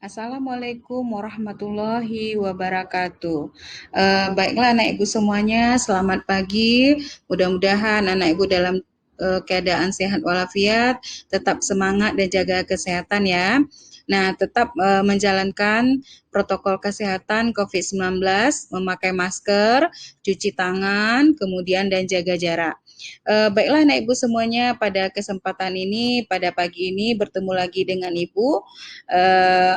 Assalamualaikum warahmatullahi wabarakatuh. Baiklah anak ibu semuanya, selamat pagi. Mudah-mudahan anak ibu dalam keadaan sehat walafiat, tetap semangat dan jaga kesehatan ya. Nah, tetap menjalankan protokol kesehatan COVID-19, memakai masker, cuci tangan, kemudian dan jaga jarak. Baiklah anak ibu semuanya, pada kesempatan ini, pada pagi ini bertemu lagi dengan ibu.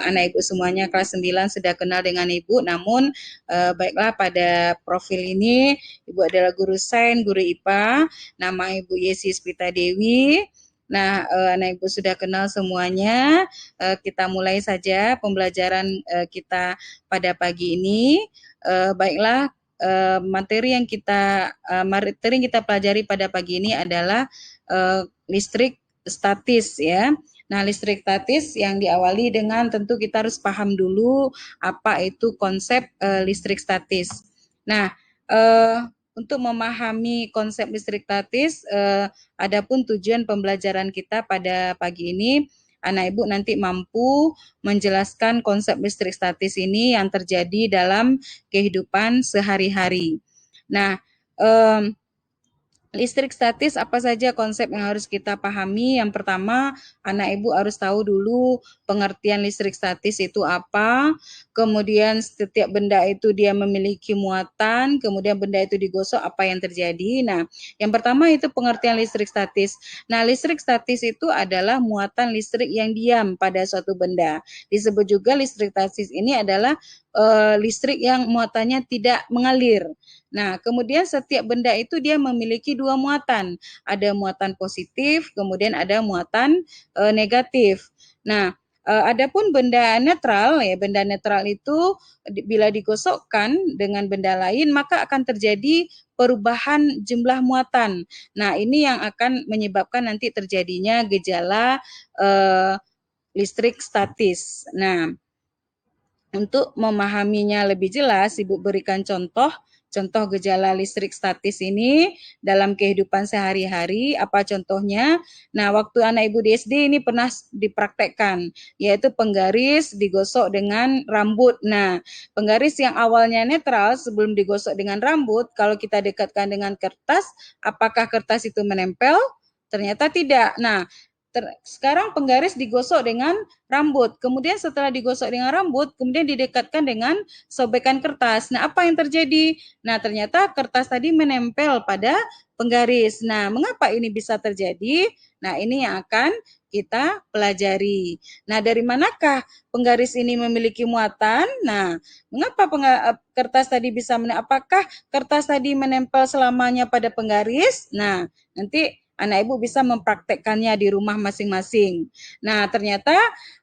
Anak ibu semuanya kelas 9 sudah kenal dengan ibu, namun baiklah pada profil ini ibu adalah guru sains, guru IPA, nama ibu Yesi Spita Dewi. Nah, anak ibu sudah kenal semuanya. Kita mulai saja pembelajaran kita pada pagi ini. Baiklah, materi yang kita pelajari pada pagi ini adalah listrik statis ya. Nah, listrik statis yang diawali dengan tentu kita harus paham dulu apa itu konsep listrik statis. Nah, untuk memahami konsep listrik statis, adapun tujuan pembelajaran kita pada pagi ini, anak ibu nanti mampu menjelaskan konsep listrik statis ini yang terjadi dalam kehidupan sehari-hari. Nah, listrik statis apa saja konsep yang harus kita pahami? Yang pertama, anak ibu harus tahu dulu pengertian listrik statis itu apa. Kemudian setiap benda itu dia memiliki muatan, kemudian benda itu digosok apa yang terjadi. Nah, yang pertama itu pengertian listrik statis. Nah, listrik statis itu adalah muatan listrik yang diam pada suatu benda. Disebut juga listrik statis ini adalah listrik yang muatannya tidak mengalir. Nah, kemudian setiap benda itu dia memiliki dua muatan. Ada muatan positif, kemudian ada muatan negatif. Nah, adapun benda netral ya, benda netral itu bila digosokkan dengan benda lain maka akan terjadi perubahan jumlah muatan. Nah, ini yang akan menyebabkan nanti terjadinya gejala listrik statis. Nah, untuk memahaminya lebih jelas, Ibu berikan contoh gejala listrik statis ini dalam kehidupan sehari-hari. Apa contohnya? Nah, waktu anak Ibu di SD ini pernah dipraktekkan, yaitu penggaris digosok dengan rambut. Nah, penggaris yang awalnya netral sebelum digosok dengan rambut, kalau kita dekatkan dengan kertas, apakah kertas itu menempel? Ternyata tidak. Nah, sekarang penggaris digosok dengan rambut. Kemudian setelah digosok dengan rambut, kemudian didekatkan dengan sobekan kertas. Nah, apa yang terjadi? Nah, ternyata kertas tadi menempel pada penggaris. Nah, mengapa ini bisa terjadi? Nah, ini yang akan kita pelajari. Nah, dari manakah penggaris ini memiliki muatan? Nah, mengapa kertas tadi bisa apakah kertas tadi menempel selamanya pada penggaris? Nah, nanti anak ibu bisa mempraktekkannya di rumah masing-masing. Nah, ternyata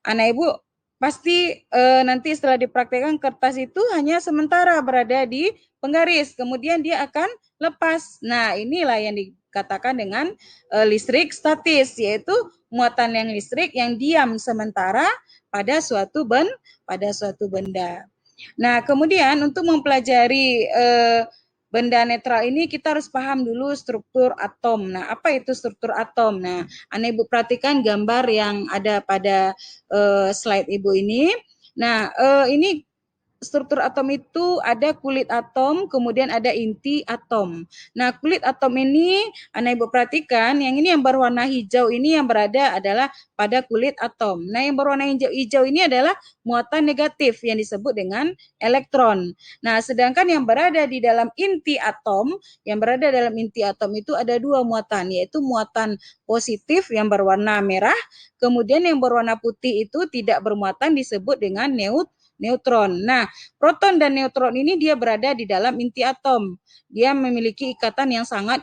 anak ibu pasti nanti setelah dipraktekkan kertas itu hanya sementara berada di penggaris, kemudian dia akan lepas. Nah, inilah yang dikatakan dengan listrik statis, yaitu muatan yang listrik yang diam sementara pada suatu benda. Nah, kemudian untuk mempelajari benda netral ini kita harus paham dulu struktur atom. Nah, apa itu struktur atom? Nah, Anda Ibu perhatikan gambar yang ada pada slide Ibu ini. Nah, ini struktur atom itu ada kulit atom, kemudian ada inti atom. Nah, kulit atom ini, Anda Ibu perhatikan, yang ini yang berwarna hijau ini yang berada adalah pada kulit atom. Nah, yang berwarna hijau ini adalah muatan negatif yang disebut dengan elektron. Nah, sedangkan yang berada di dalam inti atom, itu ada dua muatan, yaitu muatan positif yang berwarna merah, kemudian yang berwarna putih itu tidak bermuatan disebut dengan neutron. Nah, proton dan neutron ini dia berada di dalam inti atom. Dia memiliki ikatan yang sangat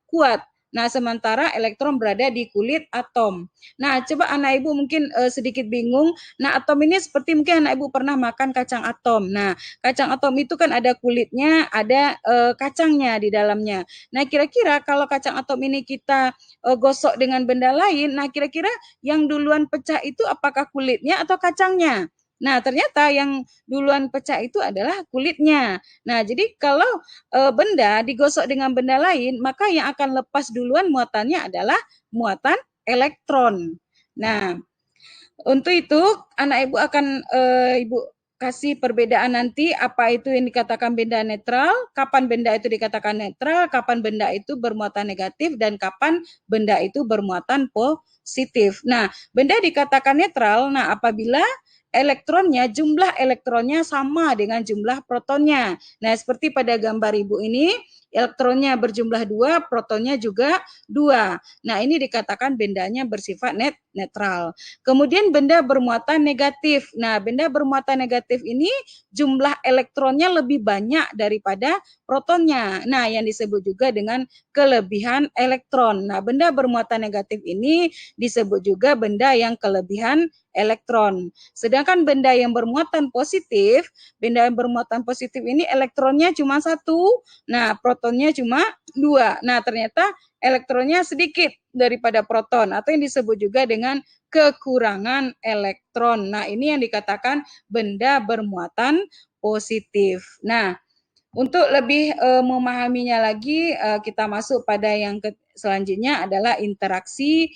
kuat. Nah, sementara elektron berada di kulit atom. Nah, coba anak ibu mungkin sedikit bingung. Nah, atom ini seperti mungkin anak ibu pernah makan kacang atom. Nah, kacang atom itu kan ada kulitnya, ada kacangnya di dalamnya. Nah, kira-kira kalau kacang atom ini kita gosok dengan benda lain, nah kira-kira yang duluan pecah itu apakah kulitnya atau kacangnya? Nah, ternyata yang duluan pecah itu adalah kulitnya. Nah, jadi kalau benda digosok dengan benda lain, maka yang akan lepas duluan muatannya adalah muatan elektron. Nah, Untuk itu, anak ibu akan ibu kasih perbedaan nanti apa itu yang dikatakan benda netral, kapan benda itu dikatakan netral, kapan benda itu bermuatan negatif, dan kapan benda itu bermuatan positif. Nah, benda dikatakan netral, nah apabila elektronnya, jumlah elektronnya sama dengan jumlah protonnya. Nah, seperti pada gambar ibu ini, elektronnya berjumlah 2, protonnya juga 2. Nah, ini dikatakan bendanya bersifat netral. Kemudian benda bermuatan negatif. Nah, benda bermuatan negatif ini jumlah elektronnya lebih banyak daripada protonnya. Nah, yang disebut juga dengan kelebihan elektron. Nah, benda bermuatan negatif ini disebut juga benda yang kelebihan elektron. Sedangkan benda yang bermuatan positif, benda yang bermuatan positif ini elektronnya cuma 1, nah protonnya cuma 2. Nah, ternyata elektronnya sedikit daripada proton atau yang disebut juga dengan kekurangan elektron. Nah, ini yang dikatakan benda bermuatan positif. Nah, untuk lebih memahaminya lagi, kita masuk pada yang selanjutnya adalah interaksi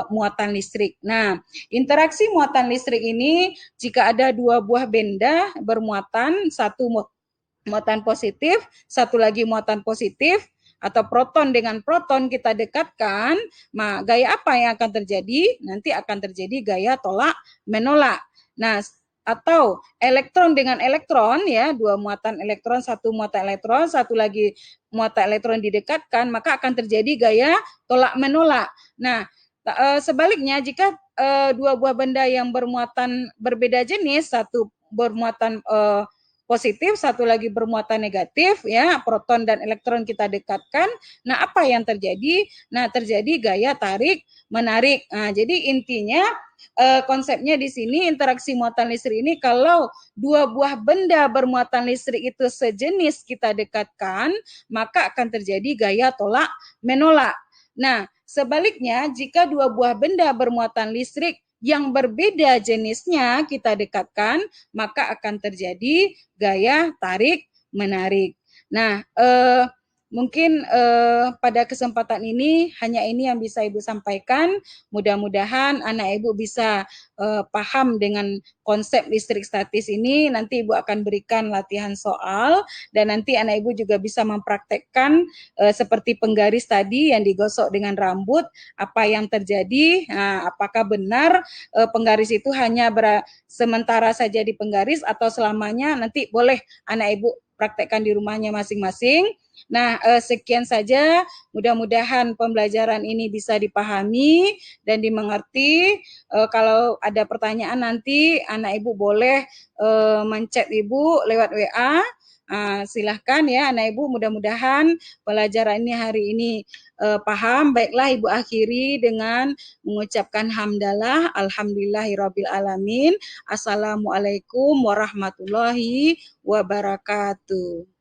muatan listrik. Nah, interaksi muatan listrik ini jika ada dua buah benda bermuatan, satu muatan positif, satu lagi muatan positif, atau proton dengan proton kita dekatkan, gaya apa yang akan terjadi? Nanti akan terjadi gaya tolak menolak. Nah, atau elektron dengan elektron ya, dua muatan elektron, satu lagi muatan elektron didekatkan, maka akan terjadi gaya tolak menolak. Nah, sebaliknya jika dua buah benda yang bermuatan berbeda jenis, satu bermuatan positif, satu lagi bermuatan negatif, ya, proton dan elektron kita dekatkan. Nah, apa yang terjadi? Nah, terjadi gaya tarik menarik. Nah, jadi intinya konsepnya di sini interaksi muatan listrik ini kalau dua buah benda bermuatan listrik itu sejenis kita dekatkan, maka akan terjadi gaya tolak menolak. Nah, sebaliknya jika dua buah benda bermuatan listrik yang berbeda jenisnya kita dekatkan, maka akan terjadi gaya tarik menarik. Nah, mungkin pada kesempatan ini hanya ini yang bisa Ibu sampaikan. Mudah-mudahan anak Ibu bisa paham dengan konsep listrik statis ini. Nanti Ibu akan berikan latihan soal dan nanti anak Ibu juga bisa mempraktekkan seperti penggaris tadi yang digosok dengan rambut, apa yang terjadi, apakah benar penggaris itu hanya sementara saja di penggaris atau selamanya, nanti boleh anak Ibu praktekkan di rumahnya masing-masing. Nah, sekian saja. Mudah-mudahan pembelajaran ini bisa dipahami dan dimengerti. Kalau ada pertanyaan nanti anak Ibu boleh menchat Ibu lewat WA. Silahkan ya anak Ibu, mudah-mudahan pelajaran ini hari ini paham. Baiklah, Ibu akhiri dengan mengucapkan hamdalah, alhamdulillahirabbil alamin. Assalamualaikum warahmatullahi wabarakatuh.